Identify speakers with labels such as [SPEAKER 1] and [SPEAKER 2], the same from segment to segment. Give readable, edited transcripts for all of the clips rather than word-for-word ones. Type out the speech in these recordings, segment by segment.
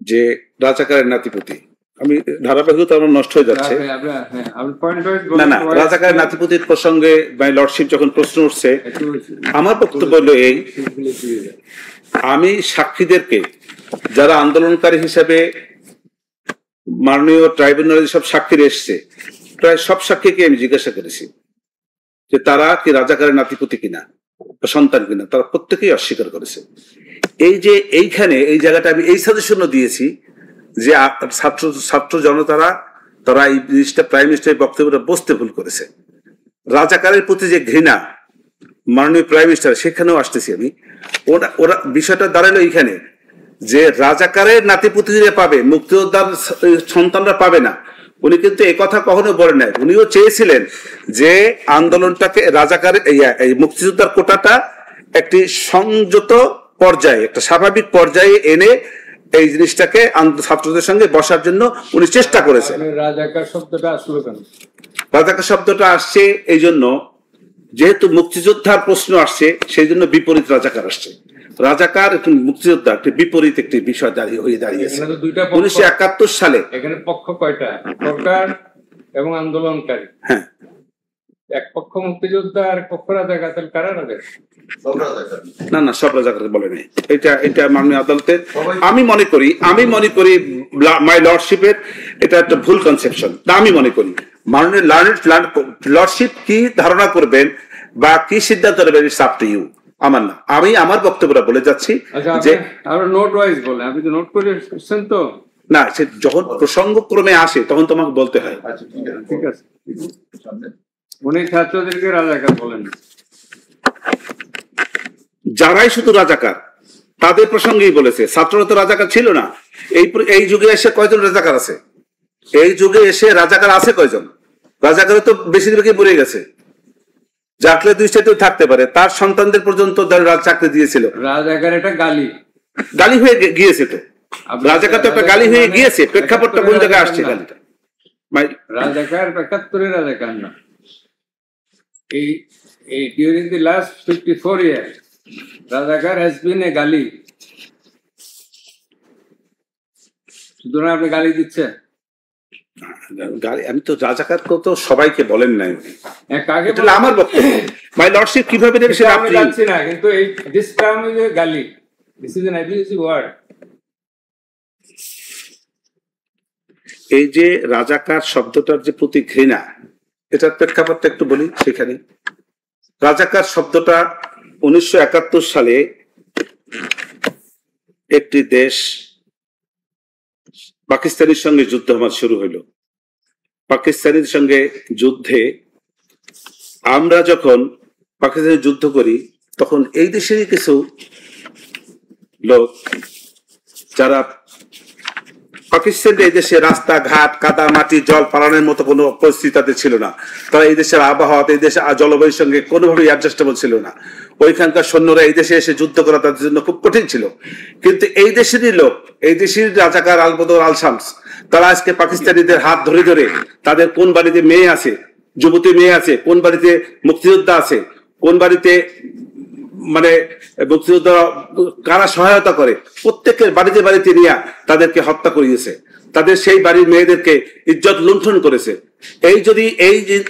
[SPEAKER 1] যে রাজাকারের নাতিপুতি, আমি ধারাবাহিকতা আমার নষ্ট হয়ে যাচ্ছে। না না, রাজাকারের নাতিপুতির প্রসঙ্গে মাই লর্ডশিপ যখন প্রশ্ন উঠছে, আমার বক্তব্য হলো এই, আমি সাক্ষীদেরকে যারা আন্দোলনকারী হিসাবে মাননীয় ট্রাইব্যুনালে সব সাক্ষী এসছে, প্রায় সব সাক্ষীকে আমি জিজ্ঞাসা করেছি যে তারা কি রাজাকারের নাতিপুতি কিনা বা সন্তান কিনা, তারা প্রত্যেকেই অস্বীকার করেছে। এই যে এইখানে এই জায়গাটা আমি এই সাজেশনও দিয়েছি যে ছাত্র জনতারা তারা এই জিনিসটা প্রাইম মিনিস্টারের বক্তব্যটা বুঝতে ভুল করেছে। রাজাকারের প্রতি যে ঘৃণা মাননীয় প্রাইম মিনিস্টার, সেখানেও আসতেছি আমি। ওরা বিষয়টা দাঁড়ালো এইখানে যে রাজাকারের নাতিপুতিরা পাবে, মুক্তিযোদ্ধার সন্তানরা পাবে না। উনি কিন্তু এই কথা কখনো বলেন নাই। উনিও চেয়েছিলেন যে আন্দোলনটাকে রাজাকারের এই মুক্তিযোদ্ধার কোটাটা একটি সংযত পর্যায়ে, একটা স্বাভাবিক পর্যায়ে এনে এই জিনিসটাকে ছাত্রদের সঙ্গে বসার জন্য উনি চেষ্টা করেছেন।
[SPEAKER 2] রাজাকার শব্দটা আসলো কেন?
[SPEAKER 1] রাজাকার শব্দটা আসছে এই জন্য, যেহেতু মুক্তিযোদ্ধার প্রশ্ন আসছে, সেই জন্য বিপরীত রাজাকার আসছে। রাজাকার একটি মুক্তিযোদ্ধা, একটি বিপরীত একটি বিষয় দাঁড়িয়েছে 1971 সালে।
[SPEAKER 2] এখানে পক্ষ কয়টা? সরকার এবং আন্দোলনকারী।
[SPEAKER 1] হ্যাঁ,
[SPEAKER 2] এক পক্ষ মুক্তিযোদ্ধা আর পক্ষ রাজাকার। কারা রাজাকার?
[SPEAKER 1] না না, সব রাজাকার বলে নাই। এটা মাননীয় আদালতের আমি মনে করি মাই লর্ডশিপের এটা একটা ভুল কনসেপশন। আমি মনে করি মাননীয় লর্ডশিপ কি ধারণা করবেন বা কি সিদ্ধান্ত নেবেন, ইটস আপ টু ইউ, আমার না। আমি আমার বক্তব্যটা বলে যাচ্ছি যে
[SPEAKER 2] নোট ওয়াইজ বলে, আপনি তো নোট করে এসেছেন তো।
[SPEAKER 1] না, সে যখন প্রসঙ্গক্রমে আসে তখন তোমাকে বলতে হয়।
[SPEAKER 2] ঠিক আছে, উনি ছাত্রদেরকে রাজাকার বলেন।
[SPEAKER 1] যারাই শুধু রাজাকার তাদের প্রসঙ্গেই বলেছে, ছাত্ররা তো রাজাকার ছিল না। এই যুগে এসে কয়জন রাজাকার আছে? এই যুগে এসে রাজাকার আছে কয়জন? রাজাকারে তো বেশিরভাগই মরে গেছে। জাকলে দুই স্টেটেও থাকতে পারে, তার সন্তানদের পর্যন্ত চাকরি দিয়েছিল।
[SPEAKER 2] রাজাকার এটা গালি
[SPEAKER 1] হয়ে গিয়েছে। তো রাজাকার তো একটা গালি হয়ে গিয়েছে। প্রেক্ষাপটটা কোন জায়গায় আসছে গালিটা?
[SPEAKER 2] রাজাকার ৭৫ রাজাকার না। During the last 54 years, Razakar has been a gali. সুতরাং আপনি গালি দিচ্ছেন।
[SPEAKER 1] আমি তো রাজাকার তো সবাইকে বলেন নাই।
[SPEAKER 2] কাকে
[SPEAKER 1] আমার বক্তব্য মাই লর্ডশিপ কিভাবে দেবে সেটা
[SPEAKER 2] আমি জানছি না, কিন্তু এই দিস টার্ম ইজ এ গালি, this is an abusive word.
[SPEAKER 1] এই যে রাজাকার শব্দটার যে প্রতি ঘৃণা, এটার প্রেক্ষাপটটা একটু বলি। সেখানে রাজাকার শব্দটা 1971 সালে একটি দেশ পাকিস্তানের সঙ্গে যুদ্ধ আমার শুরু হইল। পাকিস্তানের সঙ্গে যুদ্ধে আমরা যখন পাকিস্তানের যুদ্ধ করি, তখন এই দেশেরই কিছু লোক যারা পাকিস্তানের এই দেশে রাস্তাঘাট, কাদা মাটি, জল পালানোর মতো কোনো পরিস্থিতি তাদের ছিল না। তারা এই দেশের আবহাওয়া, এই দেশের জলবায়ুর সঙ্গে কোনোভাবেই অ্যাডজাস্টেবল ছিল না। ওইখানকার সৈন্যরা এই দেশে এসে যুদ্ধ করা তাদের জন্য খুব কঠিন ছিল। কিন্তু এই দেশেরই লোক, এই দেশের রাজাকার আল বদর আল শামস, তারা আজকে পাকিস্তানিদের হাত ধরে ধরে তাদের কোন বাড়িতে মেয়ে আছে, যুবতী মেয়ে আছে, কোন বাড়িতে মুক্তিযোদ্ধা আছে, কোন বাড়িতে মানে মুক্তিযোদ্ধা কারা সহায়তা করে, প্রত্যেকের বাড়িতে বাড়িতে নিয়ে তাদেরকে হত্যা করিয়েছে। তাদের সেই বাড়ির মেয়েদেরকে ইজ্জত লুণ্ঠন করেছে।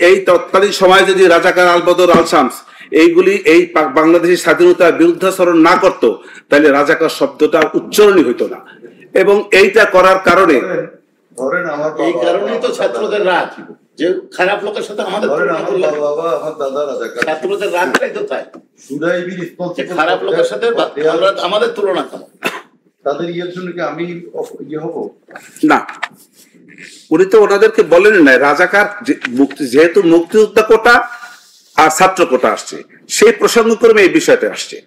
[SPEAKER 1] এই তৎকালীন সময়ে যদি রাজাকার আল বদর আল শামস এইগুলি এই বাংলাদেশের স্বাধীনতার বিরুদ্ধাচরণ না করত, তাহলে রাজাকার শব্দটা উচ্চারণই হইতো না। এবং এইটা করার কারণে
[SPEAKER 3] এই কারণেই তো ছাত্রদের রাগ, যে খারাপ লোকের সাথে আমাদের ছাত্রদের রাগটাই তো তাই, খারাপ লোকের সাথে আমাদের তুলনা করা।
[SPEAKER 4] তাদের ইয়ের জন্য কি আমি হব
[SPEAKER 1] না? উনি তো ওনাদেরকে বলেন না রাজাকার, যেহেতু মুক্তিযোদ্ধা কোটা আর ছাত্র কোটা আসছে, সেই প্রসঙ্গক্রমে এই বিষয়টা আসছে।